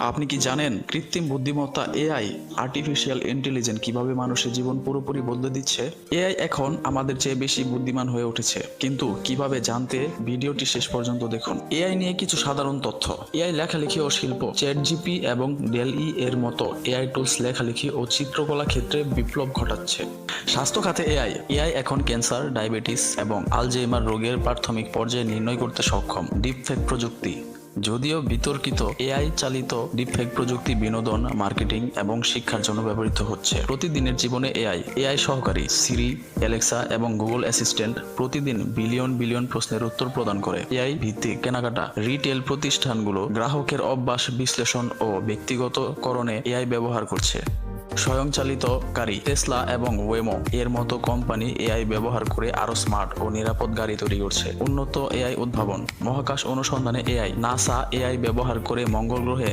আপনি কি জানেন কৃত্রিম বুদ্ধিমত্তা এআই আর্টিফিশিয়াল ইন্টেলিজেন্স কিভাবে মানুষের জীবন পুরোপুরি বদলে দিচ্ছে? এআই এখন আমাদের চেয়ে বেশি বুদ্ধিমান হয়ে উঠেছে, কিন্তু কিভাবে জানতে ভিডিওটি শেষ পর্যন্ত দেখুন। এআই নিয়ে কিছু সাধারণ তথ্য। এআই লেখালেখি ও শিল্প। চ্যাটজিপি এবং ডেল-ই এর মতো এআই টুলস লেখালেখি ও চিত্রকলা ক্ষেত্রে বিপ্লব ঘটাচ্ছে। স্বাস্থ্য খাতে এআই এখন ক্যান্সার, ডায়াবেটিস এবং আলঝেইমার রোগের প্রাথমিক পর্যায়ে নির্ণয় করতে সক্ষম। ডিপফেক প্রযুক্তি। যদিও বিতর্কিত, এআই চালিত ডিপফেক প্রযুক্তি বিনোদন, মার্কেটিং এবং শিক্ষার জন্য ব্যবহৃত হচ্ছে। প্রতিদিনের জীবনে এআই সহকারী সিরি, অ্যালেক্সা এবং গুগল অ্যাসিস্ট্যান্ট প্রতিদিন বিলিয়ন বিলিয়ন প্রশ্নের উত্তর প্রদান করে। এআই ভিত্তিক কেনাকাটা। রিটেল প্রতিষ্ঠানগুলো গ্রাহকের অভ্যাস বিশ্লেষণ ও ব্যক্তিগতকরণে এআই ব্যবহার করছে। স্বয়ংচালিত গাড়ি। টেসলা এবং ওয়েমো এর মতো কোম্পানি এআই ব্যবহার করে আরো স্মার্ট ও নিরাপদ গাড়ি তৈরি করছে। উন্নত এআই উদ্ভাবন। মহাকাশ অনুসন্ধানে এআই। নাসা এআই ব্যবহার করে মঙ্গল গ্রহে